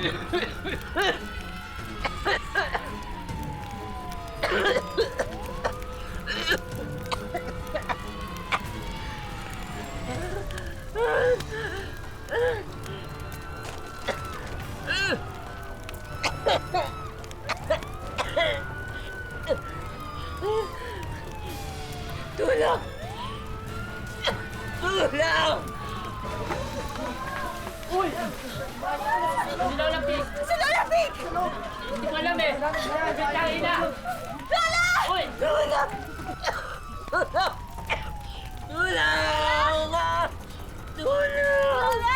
Tulong! Tulong! Uy! Si Lola Pink! Si Lola Pink! Hindi ko alam eh! Biglang ina! Lola! Uy! Tulong! Tulong! Tulong! Tulong! Lola!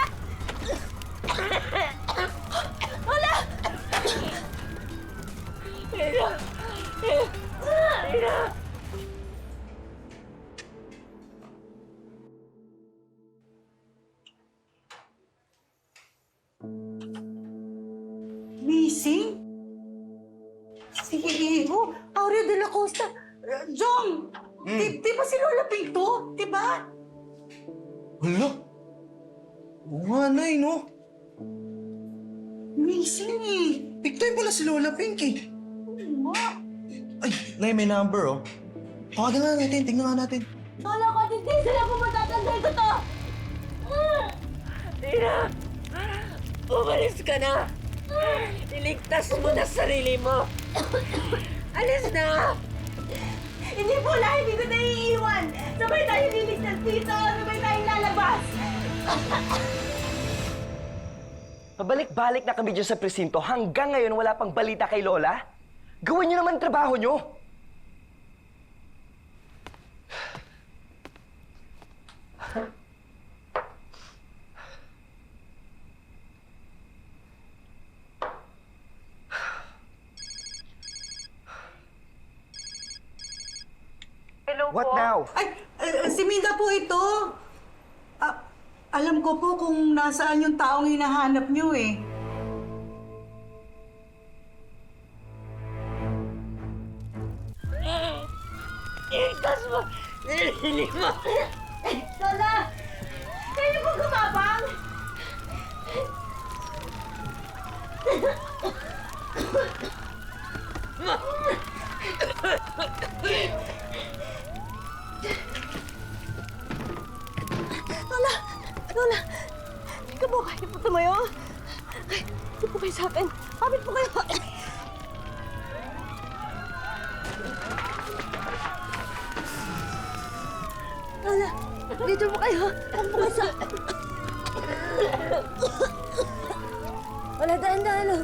Lola! Ina! Ina! Missing? Si Aureo de la Costa. Jong! Di ba si Lola Pink to? Di ba? Hala? Oo nga, Nay, no? Missing eh. Pictoy pala si Lola Pink eh. Oo nga. Ay, Nay, may number oh. Tawagan nga natin, tingnan nga natin. Lola ko, hindi sila pumatatanggal ko to! Ina! Umalis ka na! Iligtas mo na sarili mo! Alis na! Hindi po, hindi ko na iiwan. Sabay tayo liligtas dito. Sabay tayo lalabas. Pabalik-balik na kami dyan sa presinto. Hanggang ngayon wala pang balita kay Lola. Gawin niyo naman trabaho niyo. Hello What po? now? Ay, si Minda po ito. Alam ko po kung nasaan yung taong hinahanap niyo eh. Iligtas mo! Sarili mo! Lola! Kayo po gumabang? Lola! Lola! Hindi ka po kaya po tumayo? Ay, hindi po kayo sa akin. Kapit po kayo. Lola! Dito po kayo. Kapit po kayo sa... Wala, daan-daan.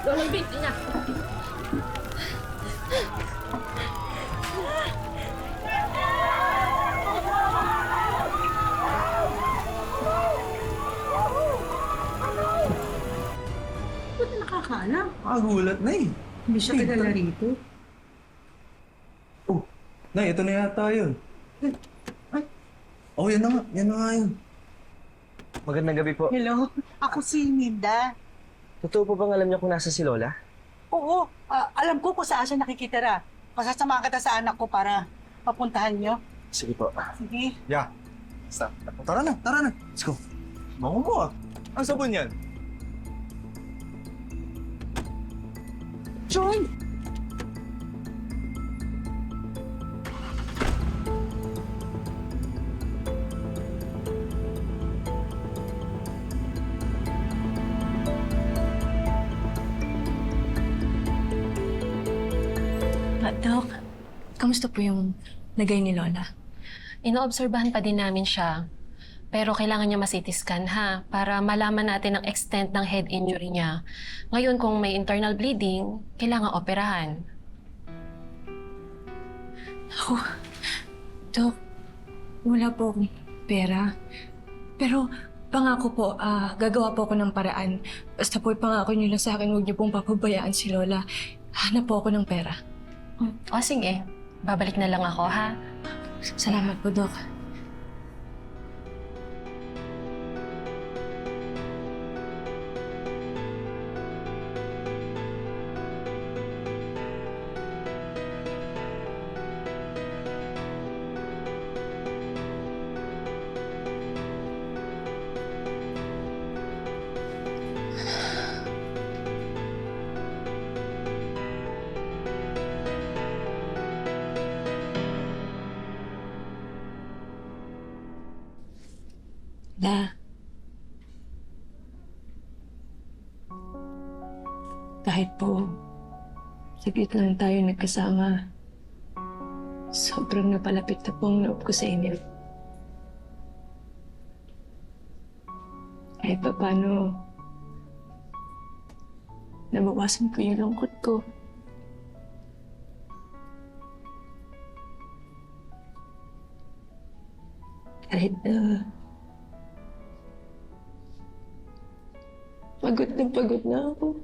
Lola Pink, ina! Ba't nakakaalam? Gulat, Nay. Hindi siya kilala rito. Oh, Nay, ito na yata yun. Ay. Oh, yan na nga. Yan na nga yun. Magandang gabi po. Hello? Ako si Minda. Totoo po bang alam niyo kung nasa si Lola? Oo, alam ko kung saan siya nakikitira. Pasasamahan kita sa anak ko para papuntahan niyo. Sige po. Sige. Yeah. Stop. Tara na, tara na. Let's go. Bango mo ah. Ang sabon yan. Joy! Dok, kamusta po yung lagay ni Lola? Inoobserbahan pa din namin siya. Pero kailangan niya ma-CT scan ha, para malaman natin ang extent ng head injury niya. Ngayon kung may internal bleeding, kailangan operahan. Ako, Dok, wala po akong pera. Pero pangako po, gagawa po ako ng paraan. Basta po ipangako niyo lang sa akin, huwag niyo pong papabayaan si Lola. Hanap po ako ng pera. O sige, babalik na lang ako, ha? Salamat po, Dok. La. Kahit po, saglit lang tayo nagkasama. Sobrang napalapit na po ang loob ko sa inyo. Kahit pa paano, nabawasan ko yung lungkot ko. Kahit pagod na ako.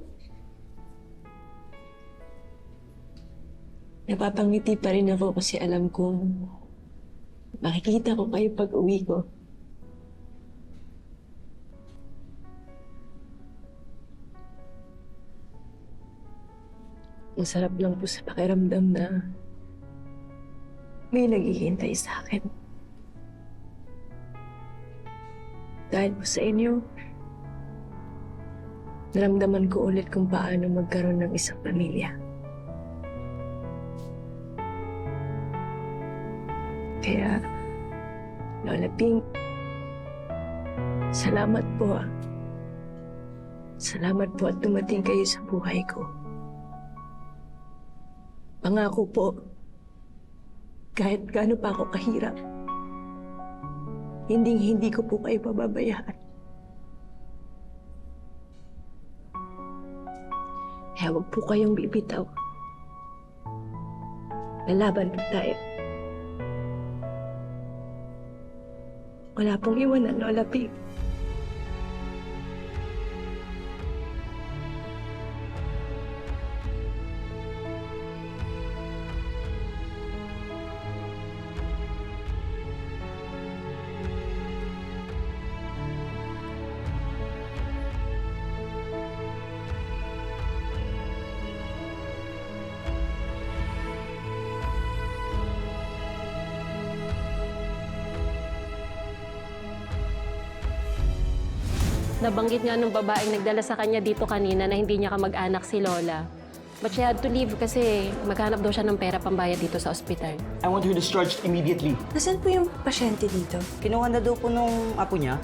Napapangiti pa rin ako kasi alam kong makikita ko kayo pag uwi ko. Masarap lang po sa pakiramdam na may naghihintay sa akin. Dahil po sa inyo, naramdaman ko ulit kung paano magkaroon ng isang pamilya. Kaya, Lola Ping, salamat po. Salamat po at dumating kayo sa buhay ko. Pangako po, kahit gaano pa ako kahirap, hindi ko po kayo pababayaan. Kaya huwag po kayong bibitaw. Lalaban po tayo. Wala pong iwanan, Lola Pig. Nabanggit nga nung babaeng nagdala sa kanya dito kanina na hindi niya kamag-anak si Lola. But she had to leave kasi maghanap daw siya ng pera pambayad dito sa ospital. I want her discharged immediately. Nasaan po yung pasyente dito? Kinuha na daw po nung apo niya.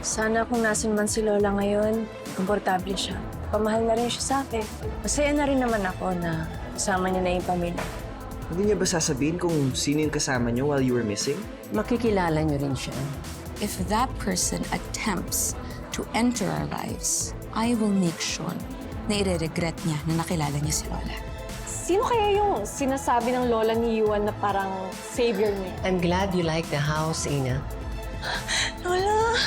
Sana kung nasan man si Lola ngayon, komportable siya. Pamahal na rin siya sa akin. Masaya na rin naman ako na kasama niya na yung pamilya. Hindi niya ba sasabihin kung sino yung kasama niyo while you were missing? Makikilala niyo rin siya. If that person attempts to enter our lives, I will make sure na i-regret niya na nakilala niya si Lola. Sino kaya yung sinasabi ng lola ni Yuan na parang savior niya? I'm glad you like the house, Ina. Lola!